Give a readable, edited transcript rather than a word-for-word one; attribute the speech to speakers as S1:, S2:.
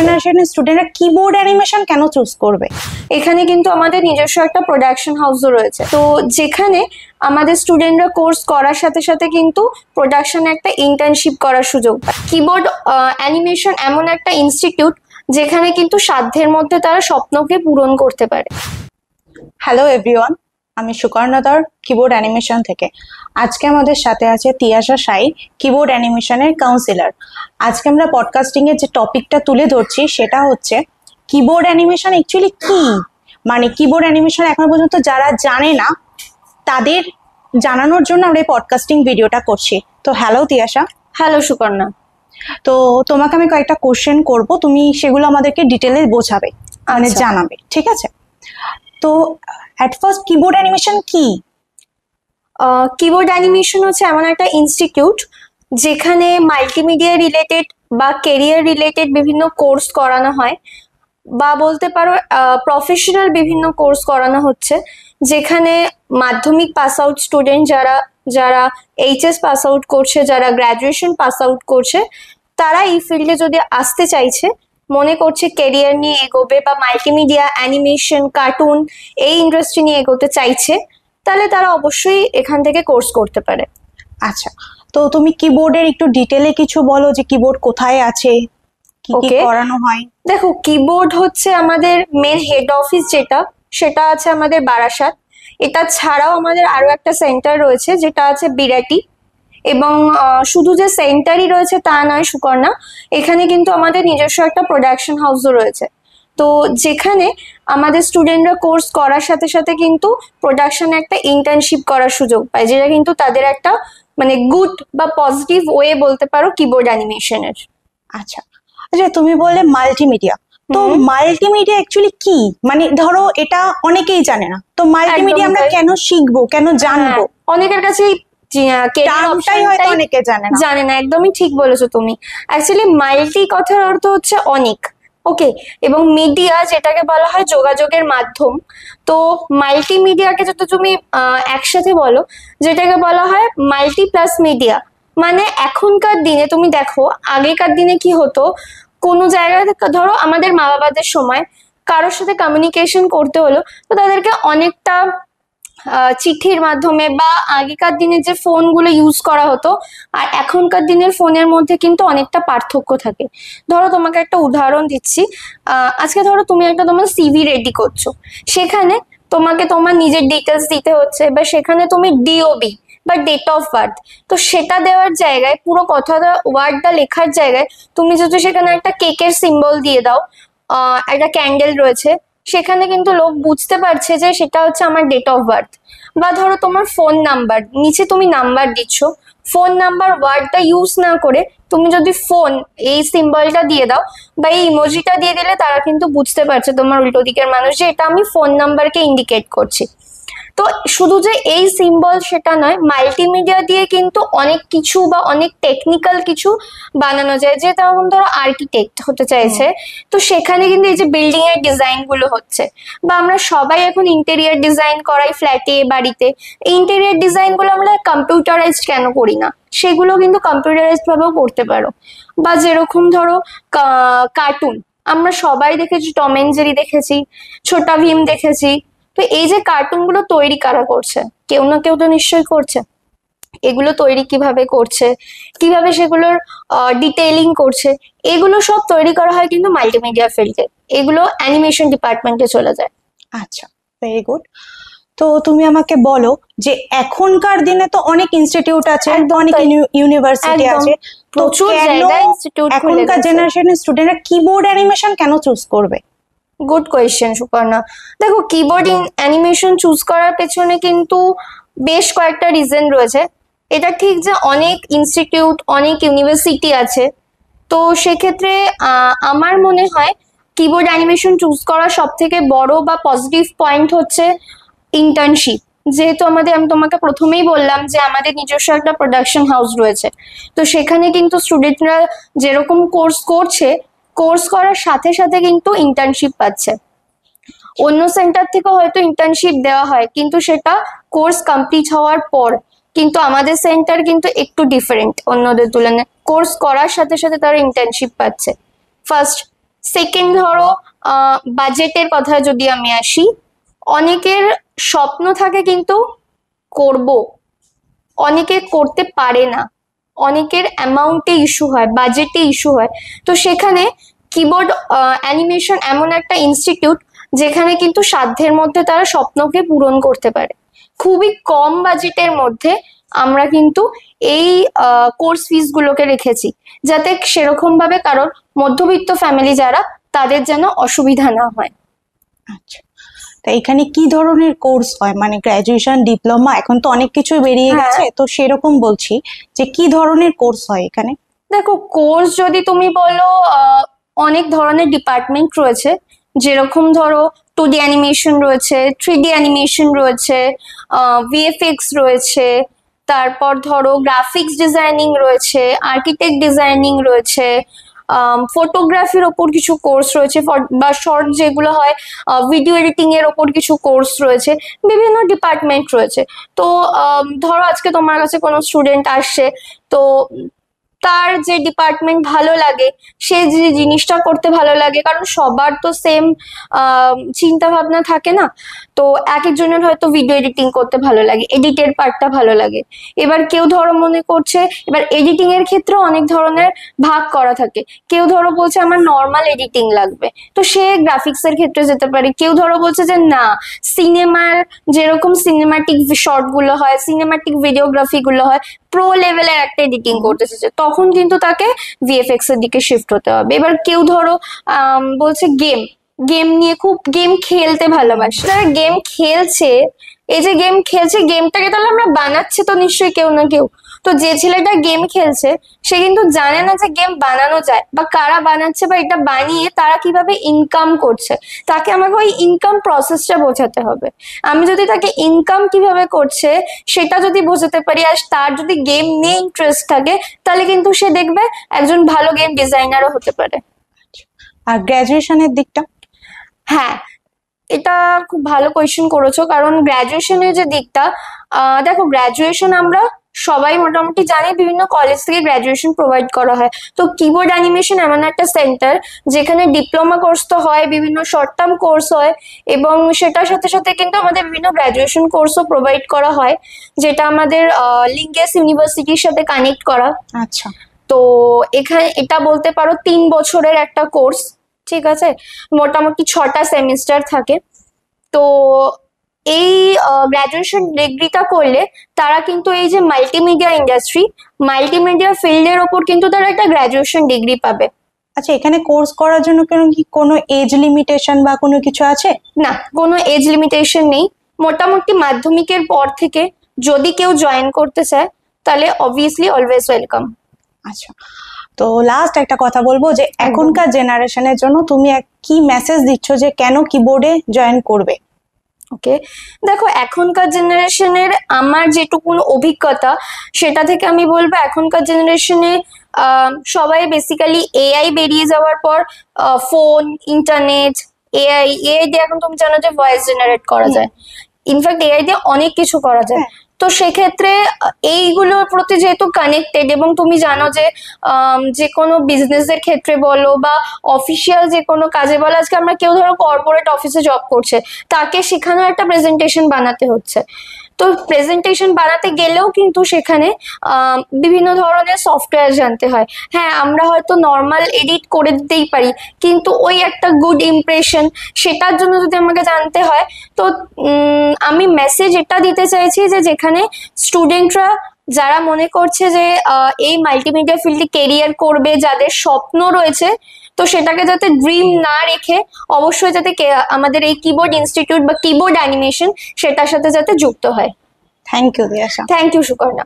S1: জেনারেশনের স্টুডেন্টরা keyboard animation কেন চুজ করবে?
S2: এখানে কিন্তু আমাদের নিজস্ব একটা প্রোডাকশন হাউসও রয়েছে, তো যেখানে আমাদের স্টুডেন্টরা কোর্স করার সাথে সাথে কিন্তু প্রোডাকশনে একটা ইন্টার্নশিপ করার সুযোগ পায়। কিবোর্ড অ্যানিমেশন এমন একটা ইনস্টিটিউট যেখানে কিন্তু সাধ্যের মধ্যে তারা স্বপ্নকে পূরণ করতে পারে।
S1: হ্যালো এভরিওয়ান, আমি সুকর্ণধর কিবোর্ড অ্যানিমেশন থেকে। আজকে আমাদের সাথে আছে তিয়াশা সাই, কিবোর্ড অ্যানিমেশনের কাউন্সিলর। আজকে আমরা পডকাস্টিং এর যে টপিকটা তুলে ধরছি সেটা হচ্ছে কিবোর্ড অ্যানিমেশন অ্যাকচুয়ালি কি, মানে কিবোর্ড অ্যানিমেশন এখন পর্যন্ত যারা জানে না তাদের জানানোর জন্য আমরা এই পডকাস্টিং ভিডিওটা করছি। তো হ্যালো তিয়াশা।
S2: হ্যালো সুকর্ণা।
S1: তো তোমাকে আমি কয়েকটা কোশ্চেন করব, তুমি সেগুলো আমাদেরকে ডিটেলে বোঝাবে, মানে জানাবে, ঠিক আছে? তো এট ফার্স্ট কিবোর্ড অ্যানিমেশন কি?
S2: কিবোর্ড অ্যানিমেশন হচ্ছে এমন একটা ইনস্টিটিউট যেখানে মাল্টিমিডিয়া রিলেটেড বা কেরিয়ার রিলেটেড বিভিন্ন কোর্স করানো হয়, বা বলতে পারো প্রফেশনাল বিভিন্ন কোর্স করানো হচ্ছে, যেখানে মাধ্যমিক পাস আউট স্টুডেন্ট যারা যারা এইচএস পাস আউট করছে, যারা গ্র্যাজুয়েশন পাস আউট করছে, তারা এই ফিল্ডে যদি আসতে চাইছে, মনে করছে কেরিয়ার নিয়ে এগোবে বা মাল্টিমিডিয়া অ্যানিমেশন কার্টুন এই ইন্ডাস্ট্রি নিয়ে এগোতে চাইছে, তাহলে তারা অবশ্যই এখান থেকে কোর্স করতে পারে।
S1: আচ্ছা, তো তুমি কিবোর্ডের একটু ডিটেলে কিছু বলো যে কিবোর্ড কোথায় আছে, কি কি করানো হয়?
S2: দেখো, কিবোর্ড হচ্ছে আমাদের মেন হেড অফিস সেটা আছে আমাদের বারাসাত। এটা ছাড়াও আমাদের আরো একটা সেন্টার রয়েছে যেটা আছে বিরাটি। এবং শুধু যে সেন্টারই রয়েছে তা নয় সুকর্ণা, এখানে কিন্তু আমাদের নিজস্ব একটা প্রোডাকশন হাউসও রয়েছে। তো যেখানে আমাদের স্টুডেন্টরা কোর্স করার সাথে সাথে কিন্তু প্রোডাকশনে একটা ইন্টার্নশিপ করার সুযোগ পায়, যেটা কিন্তু তাদের একটা মানে গুড বা পজিটিভ ওয়ে বলতে পারো কিবোর্ড অ্যানিমেশনের।
S1: আচ্ছা আচ্ছা, তুমি বললে মাল্টিমিডিয়া, তো মাল্টিমিডিয়া অ্যাকচুয়ালি কি? মানে ধরো এটা অনেকেই জানে না, তো মাল্টিমিডিয়া আমরা কেন শিখবো, কেন জানবো?
S2: অনেকের কাছে জানে না। একদমই ঠিক বলেছো তুমি। অ্যাকচুয়ালি মাল্টি কথার অর্থ হচ্ছে অনেক, ওকে, এবং মিডিয়া যেটাকে বলা হয় যোগাযোগের মাধ্যম। তো মাল্টিমিডিয়াকে যদি তুমি একসাথে বলো, যেটাকে বলা হয় মাল্টি প্লাস মিডিয়া। মানে এখনকার দিনে তুমি দেখো, আগেকার দিনে কি হতো, কোনো জায়গায় ধরো আমাদের মা বাবাদের সময় কারোর সাথে কমিউনিকেশন করতে হলো, তো তাদেরকে অনেকটা চিঠির মাধ্যমে বা আগেকার দিনে যে ফোনগুলো ইউজ করা হতো আর এখনকার দিনের ফোনের মধ্যে কিন্তু অনেকটা পার্থক্য থাকে। ধরো তোমাকে একটা উদাহরণ দিচ্ছি, আজকে ধরো তুমি একটা তোমার সিভি রেডি করছো, সেখানে তোমাকে তোমার নিজের ডিটেলস দিতে হচ্ছে, বা সেখানে তুমি ডিওবি বা ডেট অফ বার্থ, তো সেটা দেওয়ার জায়গায় পুরো কথাটা ওয়ার্ডটা লেখার জায়গায় তুমি যদি সেখানে একটা কেকের সিম্বল দিয়ে দাও, একটা ক্যান্ডেল রয়েছে, সেখানে কিন্তু লোক বুঝতে পারছে যে সেটা হচ্ছে আমার ডেট অফ বার্থ। বা ধরো তোমার ফোন নাম্বার, নিচে তুমি নাম্বার দিচ্ছ, ফোন নাম্বার ওয়ার্ডটা ইউজ না করে তুমি যদি ফোন এই সিম্বলটা দিয়ে দাও বা এই ইমোজিটা দিয়ে দিলে, তারা কিন্তু বুঝতে পারছে তোমার উল্টো দিকের মানুষ যে এটা আমি ফোন নাম্বারকে ইন্ডিকেট করছি। তো শুধু যে এই সিম্বল সেটা নয়, মাল্টিমিডিয়া দিয়ে কিন্তু অনেক কিছু বা অনেক টেকনিক্যাল কিছু বানানো যায়। যে তখন ধরো আর্কিটেক্ট হতে চাইছে, তো সেখানে কিন্তু এই যে বিল্ডিং এর ডিজাইন গুলো হচ্ছে, বা আমরা সবাই এখন ইন্টেরিয়ার ডিজাইন করাই ফ্ল্যাটে বাড়িতে, ইন্টেরিয়ার ডিজাইন গুলো আমরা কম্পিউটারাইজড কেন করি না, সেগুলো কিন্তু কম্পিউটারাইজড ভাবেও করতে পারো। বা যেরকম ধরো কার্টুন, আমরা সবাই দেখেছি, টম এন্ড জেরি দেখেছি, ছোটা ভীম দেখেছি, তো এই যে কার্টুন গুলো তৈরি কারা করছে? কেউ না কেউ তো নিশ্চয়ই করছে। এগুলো তৈরি কিভাবে করছে, কিভাবে সেগুলোর ডিটেইলিং করছে, এগুলো সব তৈরি করা হয় কিন্তু মাল্টিমিডিয়া ফিল্ডে, এগুলো অ্যানিমেশন ডিপার্টমেন্টে চলে যায়।
S1: আচ্ছা, ভেরি গুড। তো তুমি আমাকে বলো যে এখনকার দিনে তো অনেক ইনস্টিটিউট আছে, অনেক ইউনিভার্সিটি আছে,
S2: প্রচুর জায়গায় ইনস্টিটিউট,
S1: এখনকার জেনারেশনের স্টুডেন্টরা কিবোর্ড অ্যানিমেশন কেন চুজ করবে?
S2: Good question Suparna. দেখো, কিবোর্ড অ্যানিমেশন চুজ করার পেছনে কিন্তু বেশ কয়েকটা রিজন রয়েছে। এটা ঠিক যে অনেক ইনস্টিটিউট, অনেক ইউনিভার্সিটি আছে, তো সেক্ষেত্রে আমার মনে হয় কিবোর্ড অ্যানিমেশন চুজ করার সব থেকে বড় বা পজিটিভ পয়েন্ট হচ্ছে ইন্টার্নশিপ। যেহেতু আমি তোমাকে প্রথমেই বললাম যে আমাদের নিজস্ব একটা প্রোডাকশন হাউস রয়েছে, তো সেখানে কিন্তু স্টুডেন্টরা যেরকম কোর্স করছে, কোর্স করার সাথে সাথে কিন্তু ইন্টার্নশিপ পাচ্ছে। অন্য সেন্টার থেকে হয়তো ইন্টার্নশিপ দেওয়া হয়, কিন্তু সেটা কোর্স কমপ্লিট হওয়ার পর। কিন্তু আমাদের সেন্টার কিন্তু একটু ডিফারেন্ট অন্যদের তুলনায়, কোর্স করার সাথে সাথে তারা ইন্টার্নশিপ পাচ্ছে। ফার্স্ট সেকেন্ড ধরো বাজেটের কথা যদি আমি আসি, অনেকের স্বপ্ন থাকে কিন্তু করব, অনেকে করতে পারে না, অনেকের অ্যামাউন্টে ইস্যু হয়, বাজেটে ইস্যু হয়। তো সেখানে কিবোর্ড অ্যানিমেশন এমন একটা ইনস্টিটিউট যেখানে কিন্তু সাধ্যের মধ্যে তারা স্বপ্নকে পূরণ করতে পারে। খুবই কম বাজেটের মধ্যে আমরা কিন্তু এই কোর্স ফিস গুলোকে রেখেছি, যাতে সেরকম ভাবে কারোর মধ্যবিত্ত ফ্যামিলি যারা, তাদের যেন অসুবিধা না হয়।
S1: আচ্ছা, তা এখানে কি ধরনের কোর্স হয়, মানে গ্রাজুয়েশন, ডিপ্লোমা, এখন তো অনেক কিছু বেরিয়ে
S2: হ্যাঁ।
S1: গেছে, তো সেরকম বলছি যে কি ধরনের কোর্স হয় এখানে?
S2: দেখো, কোর্স যদি তুমি বলো, অনেক ধরনের ডিপার্টমেন্ট রয়েছে। যেরকম ধরো 2D অ্যানিমেশন রয়েছে, 3D অ্যানিমেশন রয়েছে, ভিএফএক্স রয়েছে, তারপর ধরো গ্রাফিক্স ডিজাইনিং রয়েছে, আর্কিটেক্ট ডিজাইনিং রয়েছে, ফটোগ্রাফির ওপর কিছু কোর্স রয়েছে, বা শর্ট যেগুলো হয় ভিডিও এডিটিং এর ওপর কিছু কোর্স রয়েছে, বিভিন্ন ডিপার্টমেন্ট রয়েছে। তো ধরো আজকে তোমার কাছে কোনো স্টুডেন্ট আসছে, তো তার যে ডিপার্টমেন্ট ভালো লাগে, সে যে জিনিসটা করতে ভালো লাগে, কারণ সবার তো সেম চিন্তা ভাবনা থাকে না। তো এক একজনের হয়তো ভিডিও এডিটিং করতে ভালো লাগে, এডিটের পার্টটা ভালো লাগে। এবার কেউ ধরো মনে করছে, এবার এডিটিং এর ক্ষেত্রে অনেক ধরনের ভাগ করা থাকে। কেউ ধরো বলছে আমার নর্মাল এডিটিং লাগবে, তো সে গ্রাফিক্স এর ক্ষেত্রে যেতে পারে। কেউ ধরো বলছে যে না, সিনেমার যেরকম সিনেমাটিক শর্ট গুলো হয়, সিনেমাটিক ভিডিওগ্রাফি গুলো হয়, প্রো লেভেলের একটা এডিটিং করতে চাইছে, তখন কিন্তু তাকে ভিএফএক্স এর দিকে শিফট হতে হবে। এবার কেউ ধরো বলছে গেম, গেম নিয়ে খুব গেম খেলতে ভালোবাসে, যারা গেম খেলছে, এই যে গেম খেলছে, গেমটাকে তাহলে আমরা বানাচ্ছি তো নিশ্চয়ই কেউ না কেউ। তো যে ছেলেটা গেম খেলছে, সে কিন্তু জানে না যে গেম বানানো যায়, বা কারা বানাচ্ছে, বা এটা বানিয়ে তারা কিভাবে ইনকাম করছে। তাকে আমাকে ওই ইনকাম প্রসেসটা বোঝাতে হবে। আমি যদি তাকে ইনকাম কিভাবে করছে সেটা যদি বোঝাতে পারি, আর তার যদি গেম নিয়ে ইন্টারেস্ট থাকে, তাহলে কিন্তু সে দেখবে একজন ভালো গেম ডিজাইনারও হতে পারে।
S1: আর গ্রাজুয়েশনের দিকটা?
S2: হ্যাঁ, এটা খুব ভালো কোয়েশ্চেন করেছো, কারণ গ্রাজুয়েশনের যে দিকটা, দেখো গ্রাজুয়েশন আমরা সবাই মোটামুটি জানি, বিভিন্ন কলেজ থেকে গ্রাজুয়েশন প্রোভাইড করা হয়। তো কিবোর্ড অ্যানিমেশন এমন একটা সেন্টার যেখানে ডিপ্লোমা কোর্স তো হয়, বিভিন্ন শর্ট টার্ম কোর্স হয়, এবং সেটার সাথে সাথে কিন্তু আমাদের বিভিন্ন গ্রাজুয়েশন কোর্সও প্রোভাইড করা হয়, যেটা আমাদের লিঙ্গেস ইউনিভার্সিটির সাথে কানেক্ট করা।
S1: আচ্ছা,
S2: তো এখানে এটা বলতে পারো 3 বছরের একটা কোর্স, ঠিক আছে, মোটামুটি 6টা সেমিস্টার থাকে। তো এই গ্রাজুয়েশন ডিগ্রিটা করলে তারা কিন্তু এই যে মাল্টিমিডিয়া ইন্ডাস্ট্রি, মাল্টিমিডিয়া ফিল্ডের ওপর কিন্তু তারা একটা গ্রাজুয়েশন ডিগ্রি পাবে।
S1: আচ্ছা, এখানে কোর্স করার জন্য কি কোনো এজ লিমিটেশন বা কোনো কিছু আছে?
S2: না, কোনো এজ লিমিটেশন নেই। মোটামুটি মাধ্যমিকের পর থেকে যদি কেউ জয়েন করতে চায়, তাহলে অবভিয়াসলি অলওয়েজ ওয়েলকাম।
S1: আচ্ছা, তো লাস্ট একটা কথা বলবো যে এখনকার জেনারেশনের জন্য তুমি কি মেসেজ দিচ্ছ যে কেন কিবোর্ডে জয়েন করবে?
S2: ওকে, দেখো এখনকার জেনারেশনের আমার যেটুকুন অভিজ্ঞতা, সেটা থেকে আমি বলবো এখনকার জেনারেশনে সবাই বেসিক্যালি এআই বেরিয়ে যাওয়ার পর ফোন, ইন্টারনেট, এআই দিয়ে এখন তুমি জানো যে ভয়েস জেনারেট করা যায়, ইনফ্যাক্ট এআই দিয়ে অনেক কিছু করা যায়। তো সেক্ষেত্রে এইগুলোর প্রতি যেহেতু কানেক্টেড, এবং তুমি জানো যে যে কোনো বিজনেসের ক্ষেত্রে বলো বা অফিসিয়াল যে কোনো কাজে বলো, আজকে আমরা কেউ ধরো কর্পোরেট অফিসে জব করছে, তাকে সেখানেও একটা প্রেজেন্টেশন বানাতে হচ্ছে। তো প্রেজেন্টেশন বানাতে গেলেও কিন্তু সেখানে বিভিন্ন ধরনের সফটওয়্যার জানতে হয়। হ্যাঁ, আমরা হয়তো নর্মাল এডিট করে দিতেই পারি, কিন্তু ওই একটা গুড ইমপ্রেশন, সেটার জন্য যদি আমাকে জানতে হয়, তো আমি মেসেজ এটা দিতে চাইছি যে যেখানে স্টুডেন্টরা যারা মনে করছে যে এই মাল্টিমিডিয়া ফিল্ডে কেরিয়ার করবে, যাদের স্বপ্ন রয়েছে, তো সেটাকে যাতে ড্রিম না রেখে অবশ্যই যাতে আমাদের এই কিবোর্ড ইনস্টিটিউট বা কিবোর্ড অ্যানিমেশন সেটার সাথে যাতে যুক্ত হয়।
S1: Thank you Diyasha.
S2: Thank you Sukarna.